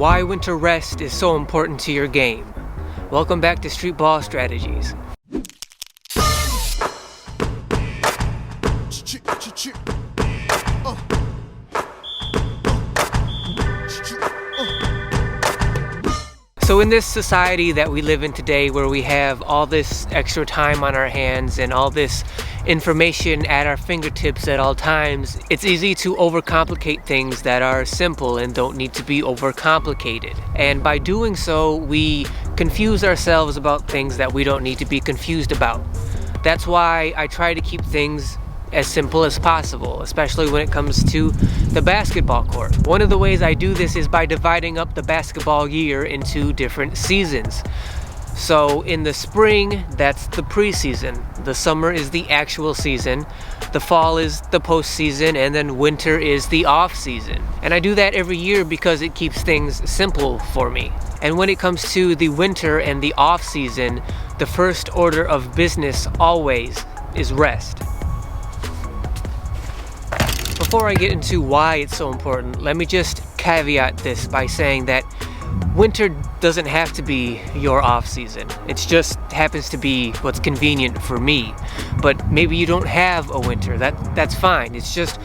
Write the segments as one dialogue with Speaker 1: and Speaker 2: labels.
Speaker 1: Why winter rest is so important to your game. Welcome back to Streetball Strategies. So in this society that we live in today, where we have all this extra time on our hands and all this information at our fingertips at all times, it's easy to overcomplicate things that are simple and don't need to be overcomplicated. And by doing so, we confuse ourselves about things that we don't need to be confused about. That's why I try to keep things as simple as possible, especially when it comes to the basketball court. One of the ways I do this is by dividing up the basketball year into different seasons. So in the spring, that's the preseason. The summer is the actual season. The fall is the postseason, and then winter is the off season. And I do that every year because it keeps things simple for me. And when it comes to the winter and the off season, the first order of business always is rest. Before I get into why it's so important, let me just caveat this by saying that winter doesn't have to be your off season. It just happens to be what's convenient for me. But maybe you don't have a winter. That's fine. It's just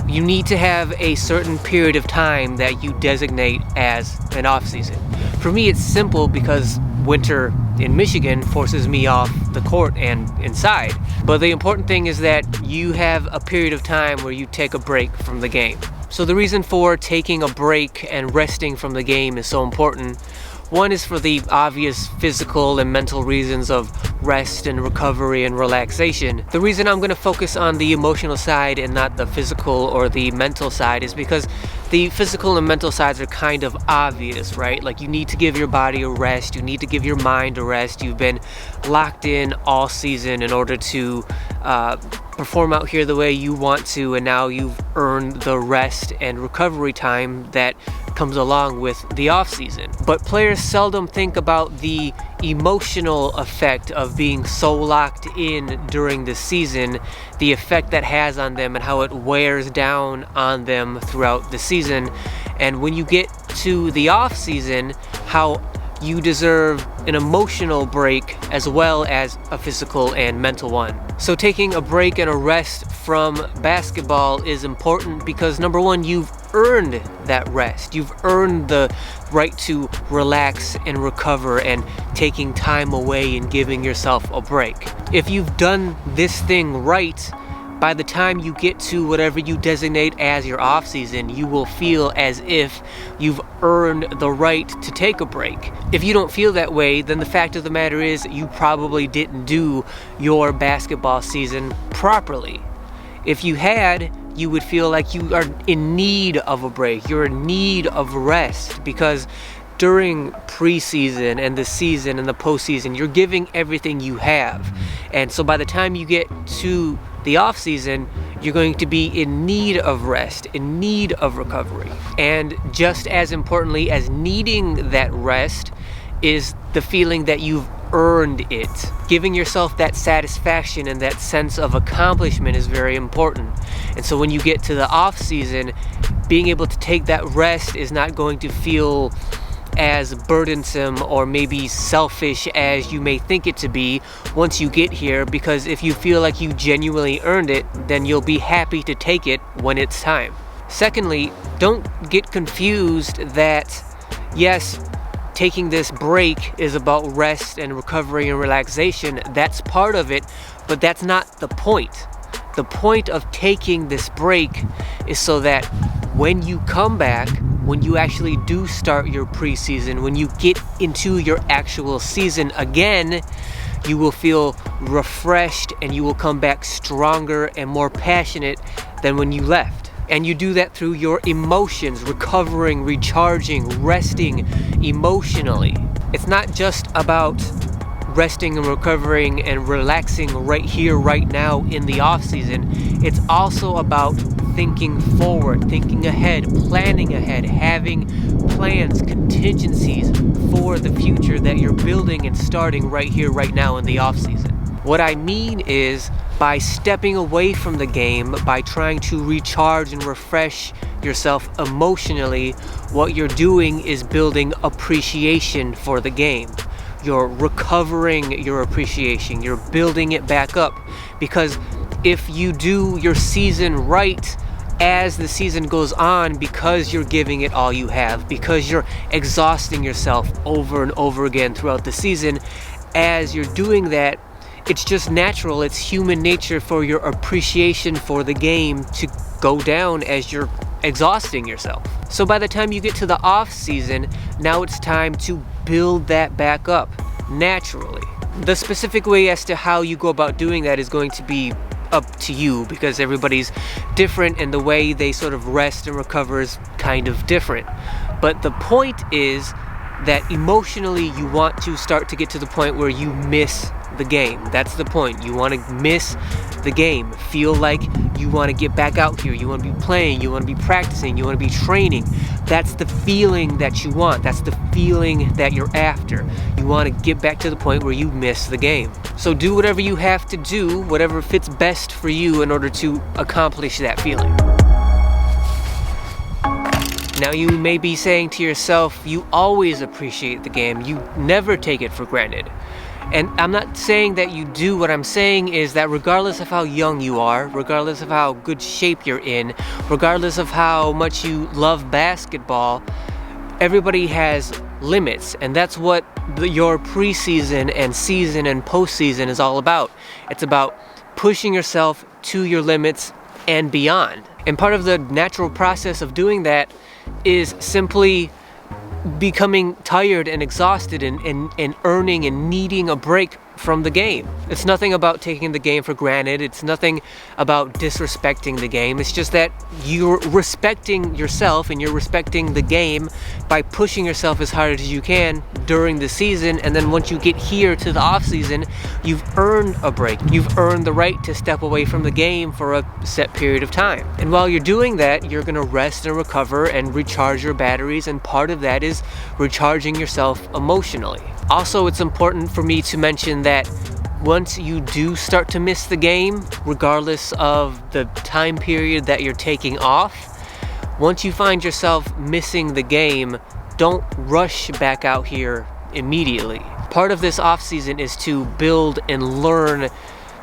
Speaker 1: you need to have a certain period of time that you designate as an off season. For me, it's simple because winter in Michigan forces me off the court and inside. But the important thing is that you have a period of time where you take a break from the game. So the reason for taking a break and resting from the game is so important. One is for the obvious physical and mental reasons of rest and recovery and relaxation. The reason I'm going to focus on the emotional side and not the physical or the mental side is because the physical and mental sides are kind of obvious, right? Like, you need to give your body a rest, you need to give your mind a rest. You've been locked in all season in order to perform out here the way you want to, and now you've earned the rest and recovery time that comes along with the off season. But players seldom think about the emotional effect of being so locked in during the season, the effect that has on them and how it wears down on them throughout the season. And when you get to the off season, how you deserve an emotional break as well as a physical and mental one. So taking a break and a rest from basketball is important because, number one, you've earned that rest. You've earned the right to relax and recover and taking time away and giving yourself a break. If you've done this thing right, by the time you get to whatever you designate as your off season, you will feel as if you've earned the right to take a break. If you don't feel that way, then the fact of the matter is you probably didn't do your basketball season properly. If you had, you would feel like you are in need of a break. You're in need of rest because during preseason and the season and the postseason, you're giving everything you have. And so by the time you get to the off season, you're going to be in need of rest, in need of recovery. And just as importantly as needing that rest is the feeling that you've earned it. Giving yourself that satisfaction and that sense of accomplishment is very important. And so when you get to the off season, being able to take that rest is not going to feel as burdensome or maybe selfish as you may think it to be once you get here, because if you feel like you genuinely earned it, then you'll be happy to take it when it's time. Secondly, don't get confused that, yes, taking this break is about rest and recovery and relaxation. That's part of it, but that's not the point. The point of taking this break is so that when you come back, when you actually do start your preseason, when you get into your actual season again, you will feel refreshed and you will come back stronger and more passionate than when you left. And you do that through your emotions, recovering, recharging, resting emotionally. It's not just about resting and recovering and relaxing right here, right now in the off season. It's also about thinking forward, thinking ahead, planning ahead, having plans, contingencies for the future that you're building and starting right here, right now in the off season. What I mean is, by stepping away from the game, by trying to recharge and refresh yourself emotionally, what you're doing is building appreciation for the game. You're recovering your appreciation. You're building it back up. Because if you do your season right as the season goes on, because you're giving it all you have, because you're exhausting yourself over and over again throughout the season, as you're doing that, it's just natural, it's human nature for your appreciation for the game to go down as you're exhausting yourself. So by the time you get to the off season, now it's time to build that back up naturally. The specific way as to how you go about doing that is going to be up to you, because everybody's different and the way they sort of rest and recover is kind of different. But the point is that emotionally you want to start to get to the point where you miss the game. That's the point. You want to miss the game. Feel like you want to get back out here. You want to be playing. You want to be practicing. You want to be training. That's the feeling that you want. That's the feeling that you're after. You want to get back to the point where you miss the game. So do whatever you have to do, whatever fits best for you in order to accomplish that feeling. Now you may be saying to yourself, you always appreciate the game. You never take it for granted. And I'm not saying that you do. What I'm saying is that regardless of how young you are, regardless of how good shape you're in, regardless of how much you love basketball, everybody has limits. And that's what your preseason and season and postseason is all about. It's about pushing yourself to your limits and beyond. And part of the natural process of doing that is simply becoming tired and exhausted and earning and needing a break from the game. It's nothing about taking the game for granted. It's nothing about disrespecting the game. It's just that you're respecting yourself and you're respecting the game by pushing yourself as hard as you can during the season. And then once you get here to the off season, you've earned a break. You've earned the right to step away from the game for a set period of time. And while you're doing that, you're going to rest and recover and recharge your batteries. And part of that is recharging yourself emotionally. Also, it's important for me to mention that once you do start to miss the game, regardless of the time period that you're taking off, once you find yourself missing the game, don't rush back out here immediately. Part of this off season is to build and learn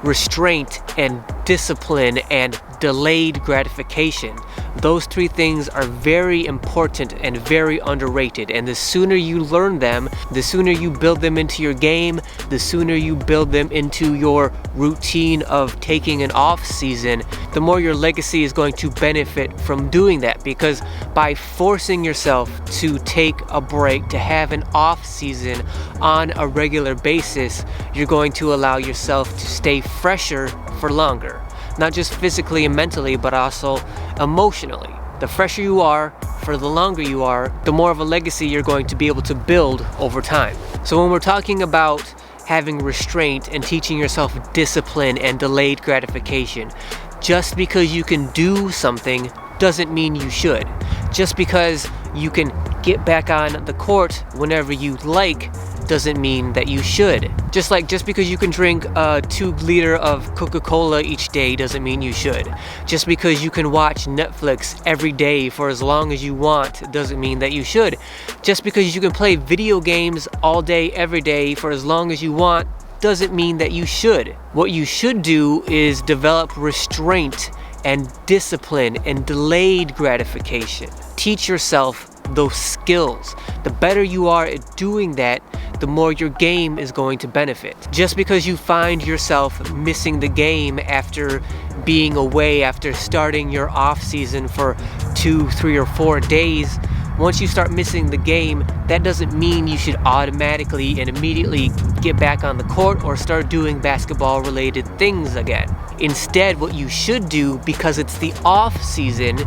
Speaker 1: restraint and discipline and delayed gratification. Those three things are very important and very underrated, and the sooner you learn them, the sooner you build them into your game, the sooner you build them into your routine of taking an off season, the more your legacy is going to benefit from doing that. Because by forcing yourself to take a break, to have an off season on a regular basis, you're going to allow yourself to stay fresher for longer. Not just physically and mentally, but also emotionally. The fresher you are, for the longer you are, the more of a legacy you're going to be able to build over time. So when we're talking about having restraint and teaching yourself discipline and delayed gratification, just because you can do something doesn't mean you should. Just because you can get back on the court whenever you like doesn't mean that you should. Just because you can drink a 2-liter of Coca-Cola each day doesn't mean you should. Just because you can watch Netflix every day for as long as you want doesn't mean that you should. Just because you can play video games all day, every day for as long as you want doesn't mean that you should. What you should do is develop restraint and discipline and delayed gratification. Teach yourself those skills. The better you are at doing that, the more your game is going to benefit. Just because you find yourself missing the game after being away, after starting your off season for 2, 3, or 4 days, once you start missing the game, that doesn't mean you should automatically and immediately get back on the court or start doing basketball related things again. Instead, what you should do, because it's the off season,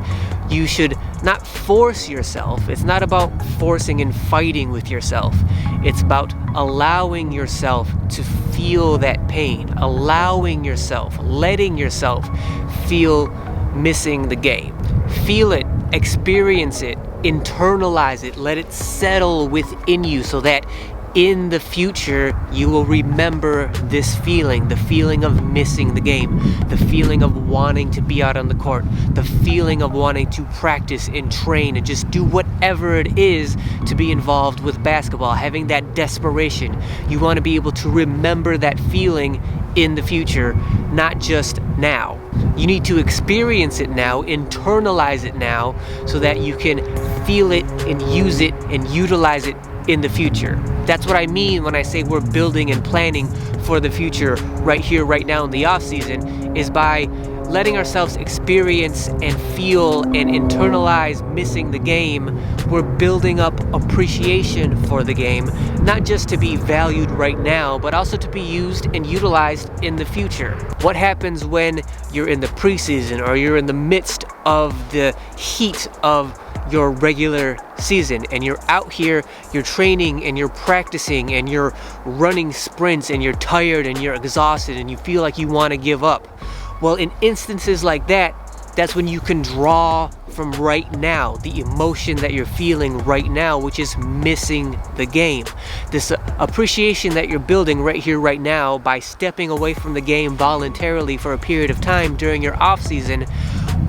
Speaker 1: you should not force yourself. It's not about forcing and fighting with yourself. It's about allowing yourself to feel that pain, allowing yourself, letting yourself feel missing the game. Feel it, experience it, internalize it, let it settle within you so that in the future, you will remember this feeling, the feeling of missing the game, the feeling of wanting to be out on the court, the feeling of wanting to practice and train and just do whatever it is to be involved with basketball, having that desperation. You want to be able to remember that feeling in the future, not just now. You need to experience it now, internalize it now, so that you can feel it and use it and utilize it in the future. That's what I mean when I say we're building and planning for the future right here, right now in the off season, is by letting ourselves experience and feel and internalize missing the game. We're building up appreciation for the game, not just to be valued right now, but also to be used and utilized in the future. What happens when you're in the preseason or you're in the midst of the heat of your regular season and you're out here, you're training and you're practicing and you're running sprints and you're tired and you're exhausted and you feel like you want to give up? Well, in instances like that, that's when you can draw from right now, the emotion that you're feeling right now, which is missing the game. This appreciation that you're building right here, right now, by stepping away from the game voluntarily for a period of time during your off season.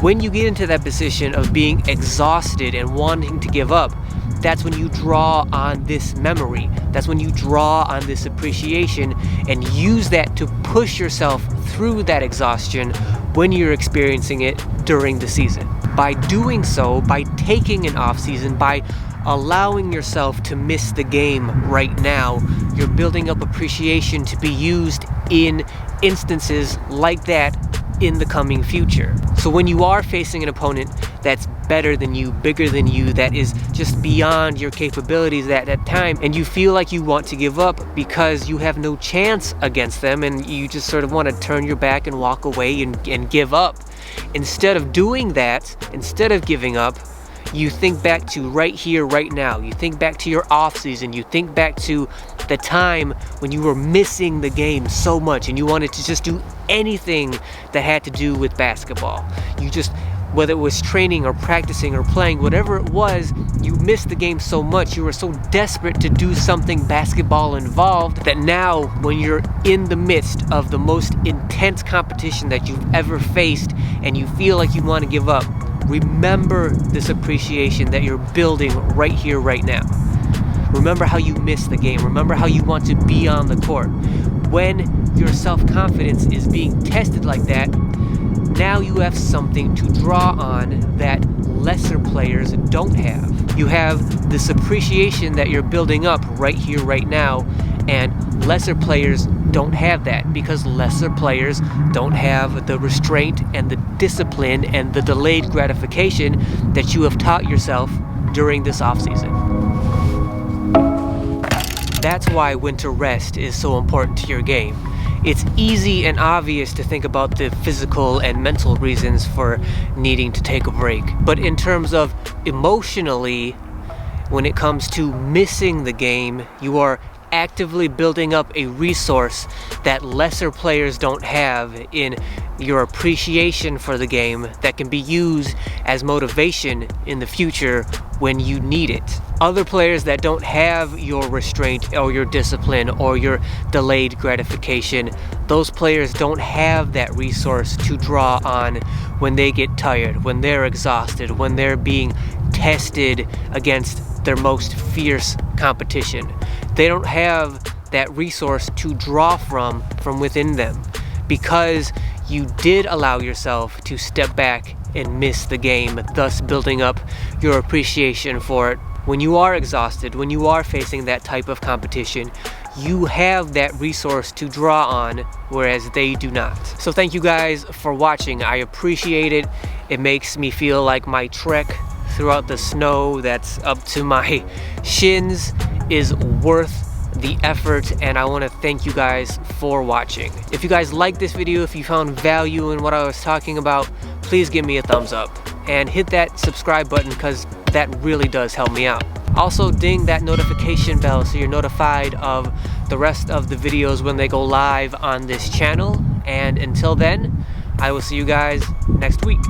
Speaker 1: When you get into that position of being exhausted and wanting to give up, that's when you draw on this memory. That's when you draw on this appreciation and use that to push yourself through that exhaustion when you're experiencing it during the season. By doing so, by taking an off season, by allowing yourself to miss the game right now, you're building up appreciation to be used in instances like that in the coming future. So when you are facing an opponent that's better than you, bigger than you, that is just beyond your capabilities at that time, and you feel like you want to give up because you have no chance against them and you just sort of want to turn your back and walk away and give up. Instead of doing that, instead of giving up, you think back to right here, right now. You think back to your off season. You think back to the time when you were missing the game so much and you wanted to just do anything that had to do with basketball. You just, whether it was training or practicing or playing, whatever it was, you missed the game so much, you were so desperate to do something basketball involved, that now when you're in the midst of the most intense competition that you've ever faced and you feel like you want to give up, remember this appreciation that you're building right here, right now. Remember how you missed the game. Remember how you want to be on the court. When your self-confidence is being tested like that, now you have something to draw on that lesser players don't have. You have this appreciation that you're building up right here, right now, and lesser players don't have that because lesser players don't have the restraint and the discipline and the delayed gratification that you have taught yourself during this offseason. That's why winter rest is so important to your game. It's easy and obvious to think about the physical and mental reasons for needing to take a break. But in terms of emotionally, when it comes to missing the game, you are actively building up a resource that lesser players don't have in your appreciation for the game that can be used as motivation in the future when you need it. Other players that don't have your restraint or your discipline or your delayed gratification, those players don't have that resource to draw on when they get tired, when they're exhausted, when they're being tested against their most fierce competition. They don't have that resource to draw from within them because you did allow yourself to step back and miss the game, thus building up your appreciation for it. When you are exhausted, when you are facing that type of competition, you have that resource to draw on, whereas they do not. So thank you guys for watching. I appreciate it. It makes me feel like my trek throughout the snow that's up to my shins is worth the effort, and I want to thank you guys for watching. If you guys liked this video, if you found value in what I was talking about, please give me a thumbs up and hit that subscribe button because that really does help me out. Also ding that notification bell so you're notified of the rest of the videos when they go live on this channel. And until then, I will see you guys next week.